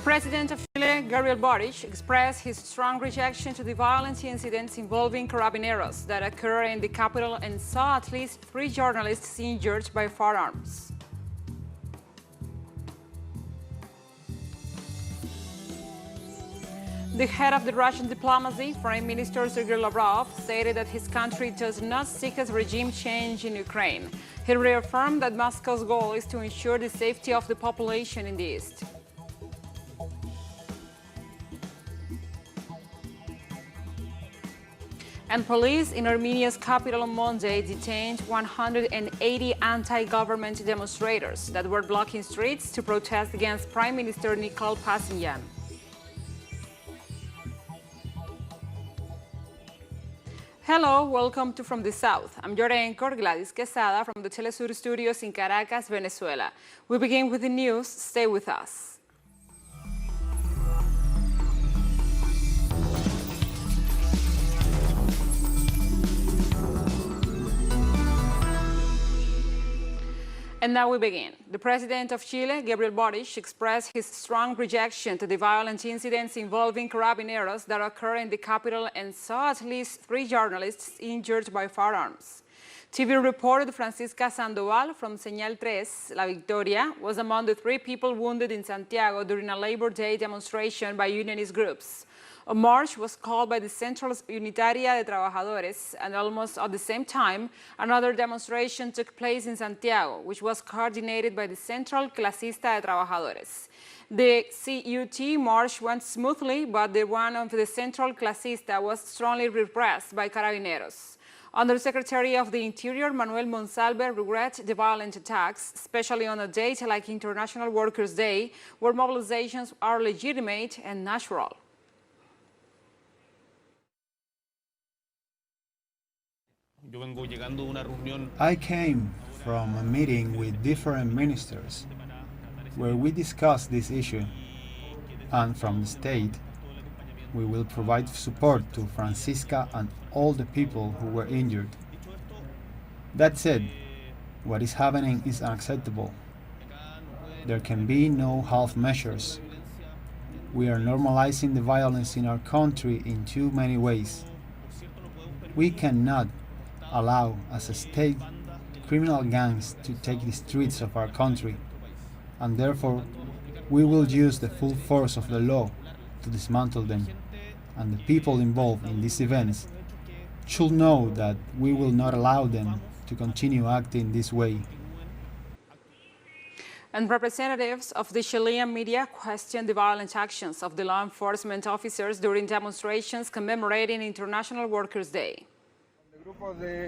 President of Chile, Gabriel Boric, expressed his strong rejection to the violent incidents involving carabineros that occurred in the capital and saw at least 3 journalists injured by firearms. The head of the Russian diplomacy, Foreign Minister Sergei Lavrov, stated that his country does not seek a regime change in Ukraine. He reaffirmed that Moscow's goal is to ensure the safety of the population in the east. And police in Armenia's capital on Monday detained 180 anti-government demonstrators that were blocking streets to protest against Prime Minister Nikol Pashinyan. Hello, welcome to From the South. I'm your anchor, Gladys Quesada, from the TeleSUR studios in Caracas, Venezuela. We begin with the news. Stay with us. And now we begin. The President of Chile, Gabriel Boric, expressed his strong rejection to the violent incidents involving carabineros that occurred in the capital and saw at least 3 journalists injured by firearms. TV reporter Francisca Sandoval from Señal 3, La Victoria, was among the 3 people wounded in Santiago during a Labor Day demonstration by unionist groups. A march was called by the Central Unitaria de Trabajadores, and almost at the same time, another demonstration took place in Santiago, which was coordinated by the Central Clasista de Trabajadores. The CUT march went smoothly, but the one of the Central Clasista was strongly repressed by carabineros. Undersecretary of the Interior Manuel Monsalve regrets the violent attacks, especially on a date like International Workers' Day, where mobilizations are legitimate and natural. I came from a meeting with different ministers where we discussed this issue, and from the state we will provide support to Francisca and all the people who were injured. That said, what is happening is unacceptable. There can be no half measures. We are normalizing the violence in our country in too many ways. We cannot allow, as a state, criminal gangs to take the streets of our country, and therefore we will use the full force of the law to dismantle them, and the people involved in these events should know that we will not allow them to continue acting this way. And representatives of the Chilean media questioned the violent actions of the law enforcement officers during demonstrations commemorating International Workers' Day.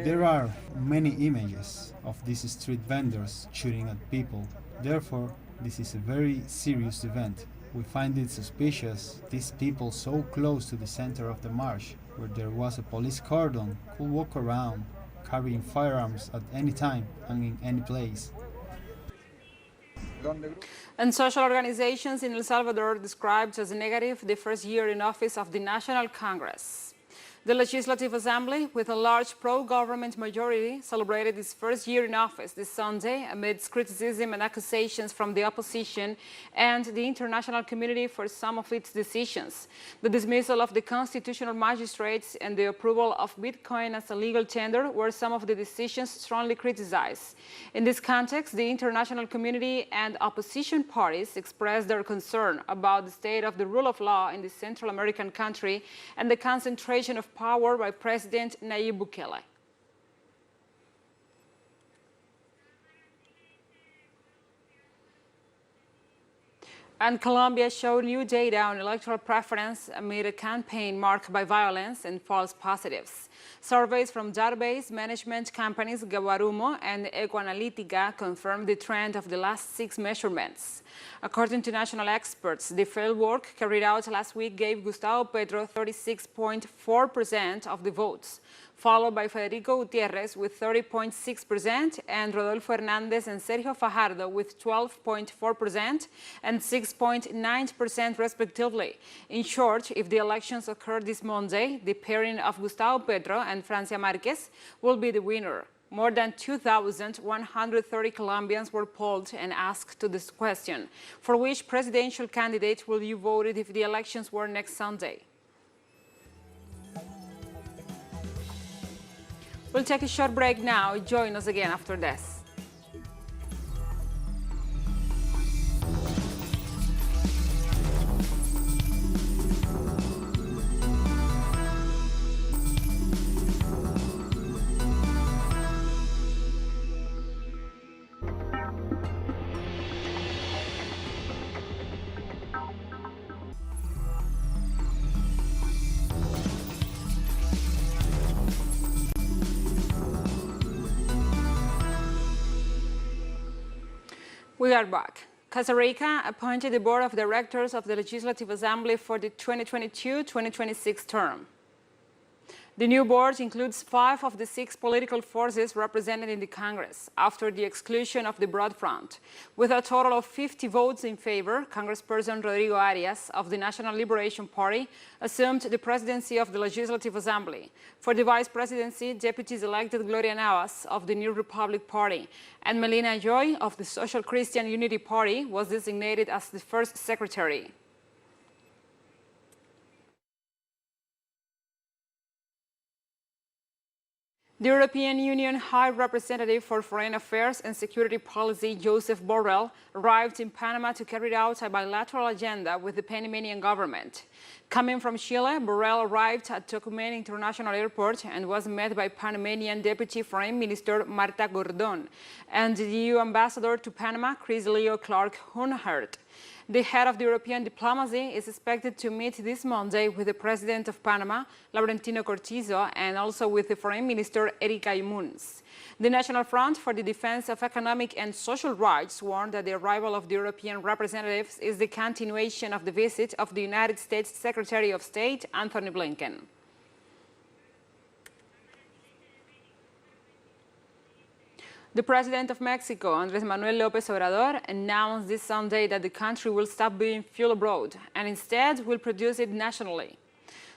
There are many images of these street vendors shooting at people. Therefore, this is a very serious event. We find it suspicious these people so close to the center of the march, where there was a police cordon, could walk around carrying firearms at any time and in any place. And social organizations in El Salvador described as negative the first year in office of the National Congress. The Legislative Assembly, with a large pro-government majority, celebrated its first year in office this Sunday amidst criticism and accusations from the opposition and the international community for some of its decisions. The dismissal of the constitutional magistrates and the approval of Bitcoin as a legal tender were some of the decisions strongly criticized. In this context, the international community and opposition parties expressed their concern about the state of the rule of law in the Central American country and the concentration of power by President Nayib Bukele. And Colombia showed new data on electoral preference amid a campaign marked by violence and false positives. Surveys from database management companies Guarumo and Ecoanalítica confirmed the trend of the last 6 measurements. According to national experts, the fieldwork carried out last week gave Gustavo Petro 36.4% of the votes, followed by Federico Gutiérrez with 30.6% and Rodolfo Hernández and Sergio Fajardo with 12.4% and 6.9% respectively. In short, if the elections occur this Monday, the pairing of Gustavo Petro and Francia Márquez will be the winner. More than 2,130 Colombians were polled and asked to this question: for which presidential candidate will you vote if the elections were next Sunday? We'll take a short break now. Join us again after this. We are back. Costa Rica appointed the Board of Directors of the Legislative Assembly for the 2022-2026 term. The new board includes 5 of the 6 political forces represented in the Congress, after the exclusion of the Broad Front. With a total of 50 votes in favor, Congressperson Rodrigo Arias of the National Liberation Party assumed the presidency of the Legislative Assembly. For the vice presidency, deputies elected Gloria Navas of the New Republic Party and Melina Joy of the Social Christian Unity Party was designated as the first secretary. The European Union High Representative for Foreign Affairs and Security Policy, Josep Borrell, arrived in Panama to carry out a bilateral agenda with the Panamanian government. Coming from Chile, Borrell arrived at Tocumen International Airport and was met by Panamanian Deputy Foreign Minister Marta Gordon and the EU Ambassador to Panama, Chris Leo Clark Hunhart. The head of the European diplomacy is expected to meet this Monday with the President of Panama, Laurentino Cortizo, and also with the Foreign Minister, Erika Imuns. The National Front for the Defense of Economic and Social Rights warned that the arrival of the European representatives is the continuation of the visit of the United States Secretary of State, Anthony Blinken. The President of Mexico, Andrés Manuel López Obrador, announced this Sunday that the country will stop buying fuel abroad and instead will produce it nationally.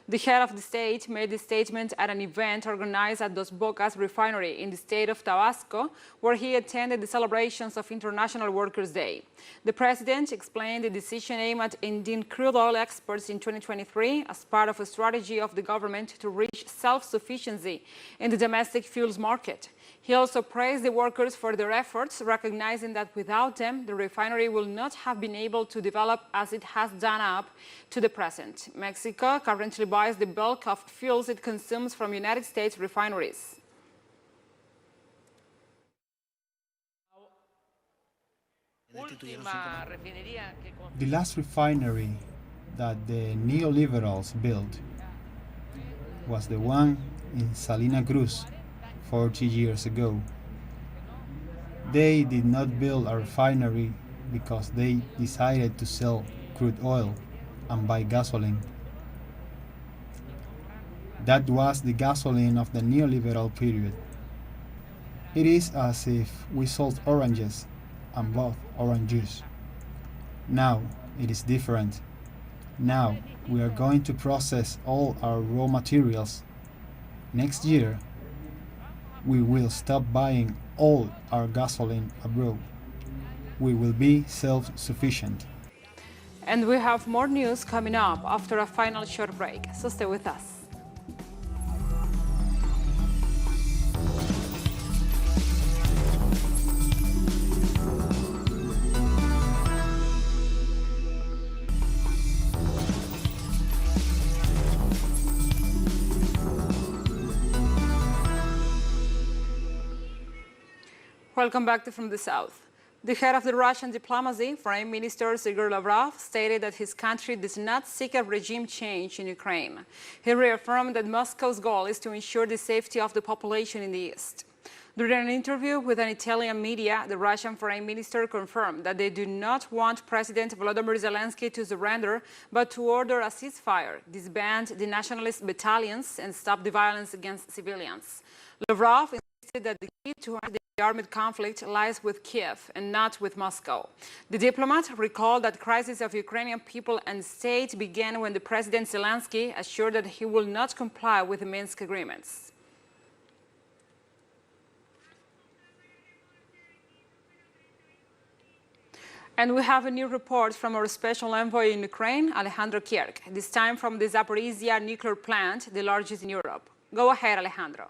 The head of the state made the statement at an event organized at Dos Bocas refinery in the state of Tabasco, where he attended the celebrations of International Workers' Day. The president explained the decision aimed at ending crude oil exports in 2023 as part of a strategy of the government to reach self-sufficiency in the domestic fuels market. He also praised the workers for their efforts, recognizing that without them, the refinery will not have been able to develop as it has done up to the present. Mexico currently buys the bulk of fuels it consumes from United States refineries. The last refinery that the neoliberals built was the one in Salina Cruz 40 years ago. They did not build a refinery because they decided to sell crude oil and buy gasoline. That was the gasoline of the neoliberal period. It is as if we sold oranges and bought orange juice. Now it is different. Now we are going to process all our raw materials. Next year, we will stop buying all our gasoline abroad. We will be self-sufficient. And we have more news coming up after a final short break, so stay with us. Welcome back to From the South. The head of the Russian diplomacy, Foreign Minister Sergei Lavrov, stated that his country does not seek a regime change in Ukraine. He reaffirmed that Moscow's goal is to ensure the safety of the population in the East. During an interview with an Italian media, the Russian Foreign Minister confirmed that they do not want President Volodymyr Zelensky to surrender, but to order a ceasefire, disband the nationalist battalions, and stop the violence against civilians. Lavrov insisted that the key to the armed conflict lies with Kiev and not with Moscow. The diplomat recalled that the crisis of Ukrainian people and state began when the President Zelensky assured that he will not comply with the Minsk agreements. And we have a new report from our special envoy in Ukraine, Alejandro Kierk, this time from the Zaporizhia nuclear plant, the largest in Europe. Go ahead, Alejandro.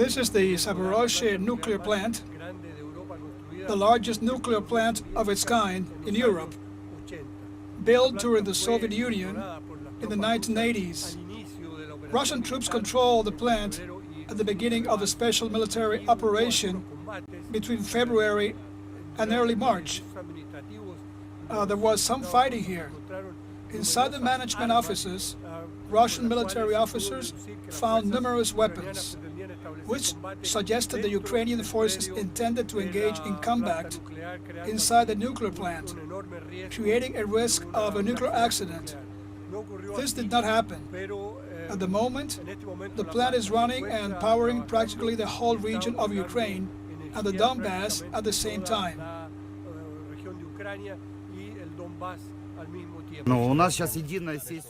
This is the Zaporizhia nuclear plant, the largest nuclear plant of its kind in Europe, built during the Soviet Union in the 1980s. Russian troops controlled the plant at the beginning of the special military operation between February and early March. There was some fighting here. Inside the management offices, Russian military officers found numerous weapons, which suggested the Ukrainian forces intended to engage in combat inside the nuclear plant, creating a risk of a nuclear accident. This did not happen. At the moment, the plant is running and powering practically the whole region of Ukraine and the Donbass at the same time.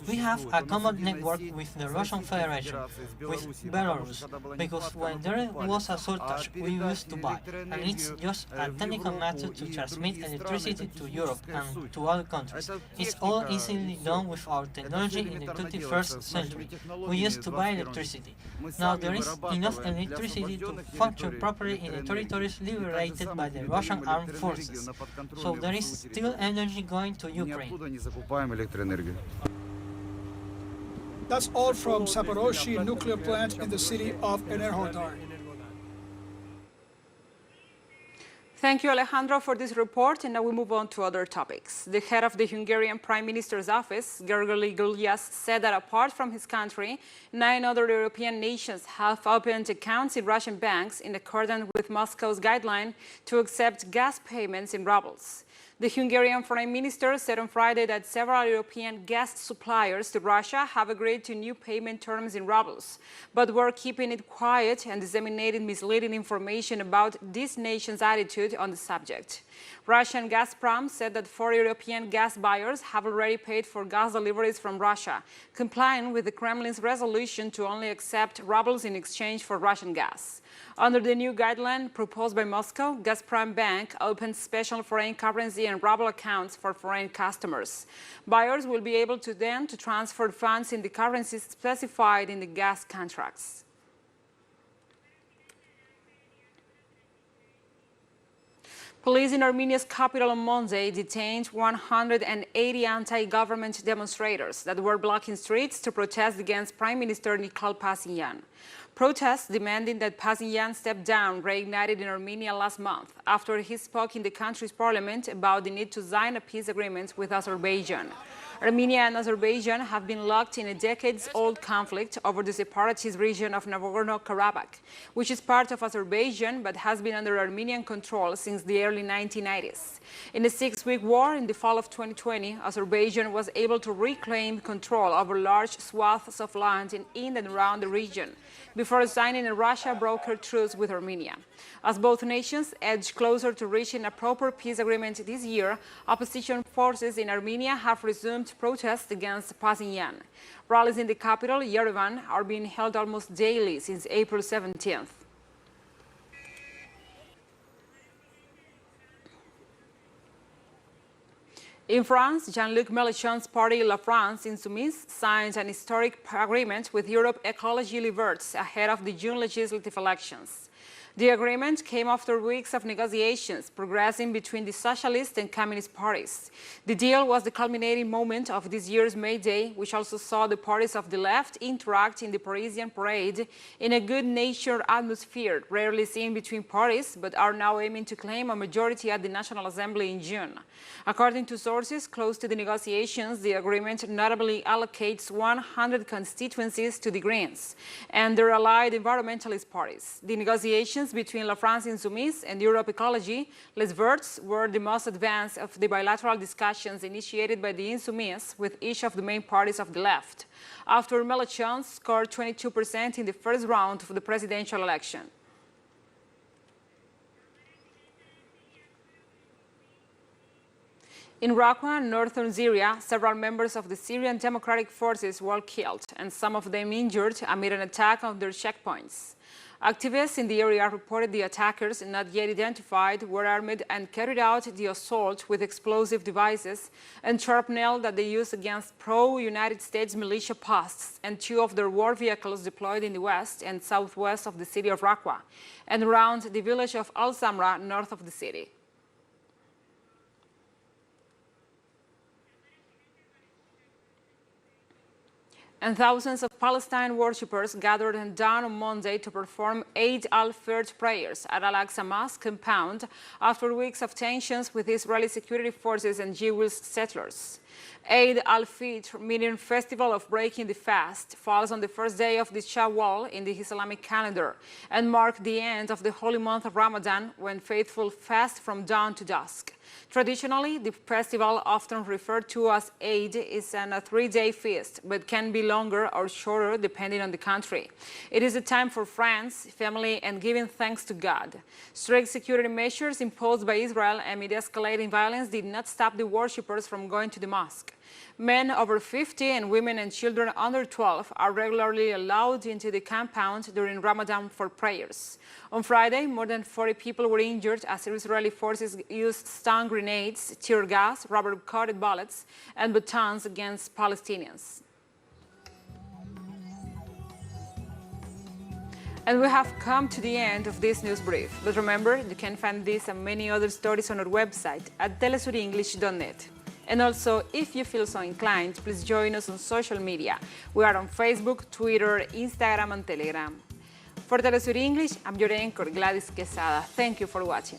We have a common network with the Russian Federation, with Belarus, because when there was a shortage, we used to buy, and it's just a technical matter to transmit electricity to Europe and to other countries. It's all easily done with our technology in the 21st century. We used to buy electricity. Now there is enough electricity to function properly in the territories liberated by the Russian armed forces. So there is still energy going to Ukraine. That's all from Zaporizhia nuclear plant in the city of Enerhodar. Thank you, Alejandro, for this report, and now we move on to other topics. The head of the Hungarian Prime Minister's office, Gergely Gulyas, said that apart from his country, 9 other European nations have opened accounts in Russian banks in accordance with Moscow's guideline to accept gas payments in rubles. The Hungarian Foreign Minister said on Friday that several European gas suppliers to Russia have agreed to new payment terms in rubles, but were keeping it quiet and disseminating misleading information about this nation's attitude on the subject. Russian Gazprom said that 4 European gas buyers have already paid for gas deliveries from Russia, complying with the Kremlin's resolution to only accept rubles in exchange for Russian gas. Under the new guideline proposed by Moscow, Gazprom Bank opened special foreign currency and ruble accounts for foreign customers. Buyers will be able to then transfer funds in the currencies specified in the gas contracts. Police in Armenia's capital on Monday detained 180 anti-government demonstrators that were blocking streets to protest against Prime Minister Nikol Pashinyan. Protests demanding that Pashinyan step down reignited in Armenia last month after he spoke in the country's parliament about the need to sign a peace agreement with Azerbaijan. Armenia and Azerbaijan have been locked in a decades-old conflict over the separatist region of Nagorno-Karabakh, which is part of Azerbaijan but has been under Armenian control since the early 1990s. In a 6-week war in the fall of 2020, Azerbaijan was able to reclaim control over large swaths of land in and around the region, before signing a Russia-brokered truce with Armenia. As both nations edge closer to reaching a proper peace agreement this year, opposition forces in Armenia have resumed protests against Pashinyan. Rallies in the capital, Yerevan, are being held almost daily since April 17th. In France, Jean-Luc Mélenchon's party La France Insoumise signed an historic agreement with Europe Ecology Les Verts ahead of the June legislative elections. The agreement came after weeks of negotiations progressing between the Socialist and Communist parties. The deal was the culminating moment of this year's May Day, which also saw the parties of the left interact in the Parisian parade in a good-natured atmosphere, rarely seen between parties, but are now aiming to claim a majority at the National Assembly in June. According to sources close to the negotiations, the agreement notably allocates 100 constituencies to the Greens and their allied environmentalist parties. The negotiations between La France Insoumise and Europe Ecology Les Verts were the most advanced of the bilateral discussions initiated by the Insoumise with each of the main parties of the left, after Mélenchon scored 22% in the first round of the presidential election. In Raqqa, northern Syria, several members of the Syrian Democratic Forces were killed and some of them injured amid an attack on their checkpoints. Activists in the area reported the attackers, not yet identified, were armed and carried out the assault with explosive devices and shrapnel that they used against pro-United States militia posts and 2 of their war vehicles deployed in the west and southwest of the city of Raqqa and around the village of Al-Samra, north of the city. And thousands of Palestine worshippers gathered in dawn on Monday to perform Eid al-Fitr prayers at Al-Aqsa Mosque compound after weeks of tensions with Israeli security forces and Jewish settlers. Eid al-Fitr, meaning Festival of Breaking the Fast, falls on the first day of the Shawwal in the Islamic calendar and marks the end of the holy month of Ramadan, when faithful fast from dawn to dusk. Traditionally, the festival, often referred to as Eid, is a 3-day feast, but can be longer or shorter depending on the country. It is a time for friends, family, and giving thanks to God. Strict security measures imposed by Israel amid escalating violence did not stop the worshippers from going to the mosque. Men over 50 and women and children under 12 are regularly allowed into the compound during Ramadan for prayers. On Friday, more than 40 people were injured as Israeli forces used stun grenades, tear gas, rubber-coated bullets, and batons against Palestinians. And we have come to the end of this news brief. But remember, you can find this and many other stories on our website at telesurenglish.net. And also, if you feel so inclined, please join us on social media. We are on Facebook, Twitter, Instagram, and Telegram. For TeleSUR English, I'm your anchor, Gladys Quesada. Thank you for watching.